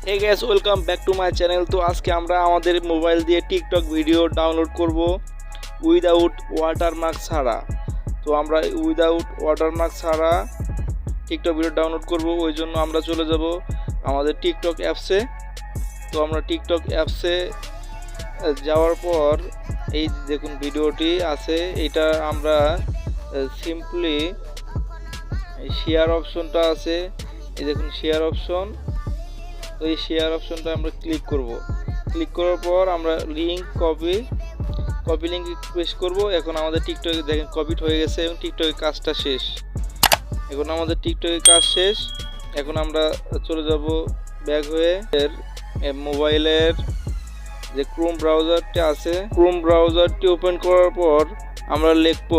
Hey guys, welcome back to my channel. তো আজকে আমরা আমাদের মোবাইল দিয়ে টিকটক ভিডিও ডাউনলোড করব উইদাউট ওয়াটারমার্ক ছাড়া। তো আমরা উইদাউট ওয়াটারমার্ক ছাড়া টিকটক ভিডিও ডাউনলোড করব। ওই জন্য আমরা চলে যাব আমাদের টিকটক অ্যাপসে। তো আমরা টিকটক অ্যাপসে যাওয়ার পর এই দেখুন ভিডিওটি আছে, এটা আমরা সিম্পলি শেয়ার অপশনটা আছে, এই দেখুন শেয়ার অপশন। তো এই শেয়ার অপশনটা আমরা ক্লিক করব। ক্লিক করার পর আমরা কপি লিঙ্ক প্রেস করব। এখন আমাদের টিকটকে দেখেন কপিট হয়ে গেছে এবং টিকটকের কাজটা শেষ। এখন আমাদের টিকটকের কাজ শেষ। এখন আমরা চলে যাব ব্যাক হয়ে মোবাইলের যে ক্রোম ব্রাউজারটি আছে, ক্রোম ব্রাউজারটি ওপেন করার পর আমরা লিখব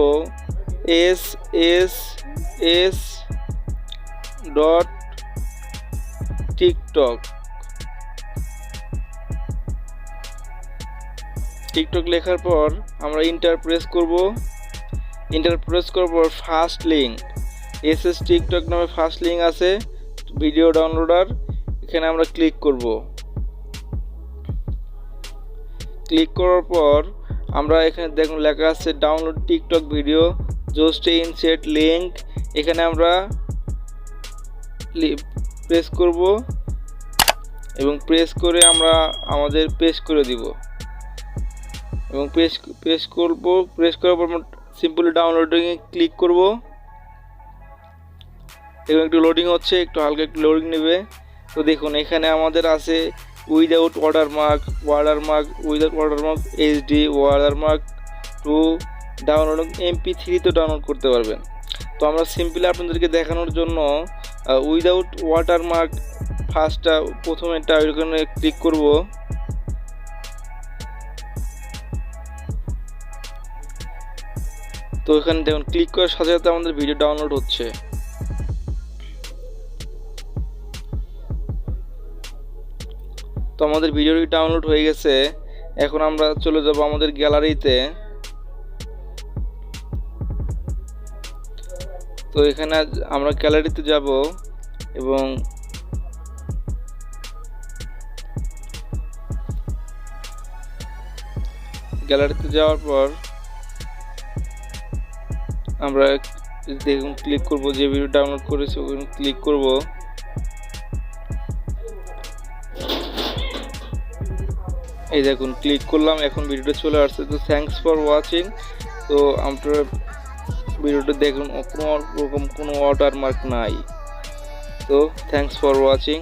ss.tiktok। টিকটক লেখার পর আমরা ইন্টার প্রেস করব। ইন্টার প্রেস করার পর ফার্স্ট লিঙ্ক এসএস টিকটক নামে ফার্স্ট লিঙ্ক আছে ভিডিও ডাউনলোডার, এখানে আমরা ক্লিক করব। ক্লিক করার পর আমরা এখানে দেখুন লেখা আছে download TikTok video just insert link, এখানে আমরা প্রেস করব এবং প্রেস করে আমরা আমাদের পেস্ট করে দিব এবং প্রেস করার পর সিম্পলি ডাউনলোডিংয়ে ক্লিক করব। এবং একটু লোডিং হচ্ছে, একটু হালকা একটু লোডিং নেবে। তো দেখুন এখানে আমাদের আছে without watermark, without watermark HD, watermark 2 download, MP3 তো ডাউনলোড করতে পারবেন। তো আমরা সিম্পলি আপনাদেরকে দেখানোর জন্য উইদাউট ওয়াটারমার্ক ফার্স্টটা প্রথমেটা ওইখানে ক্লিক করব। তো এখানে দেখুন ক্লিক করার সাথে সাথে আমাদের ভিডিও ডাউনলোড হচ্ছে। তো আমাদের ভিডিওটি ডাউনলোড হয়ে গেছে। এখন আমরা চলে যাব আমাদের গ্যালারিতে। তো এখানে আমরা গ্যালারিতে যাব এবং গ্যালারিতে যাওয়ার পর আমরা দেখুন ক্লিক করব, যে ভিডিও ডাউনলোড করেছি ওখানে ক্লিক করব। এই দেখুন ক্লিক করলাম, এখন ভিডিওটা চলে আসছে। তো থ্যাঙ্কস ফর ওয়াচিং। তো আপনারা ভিডিওটা দেখুন, কোনো ওয়াটারমার্ক নাই। তো থ্যাঙ্কস ফর ওয়াচিং।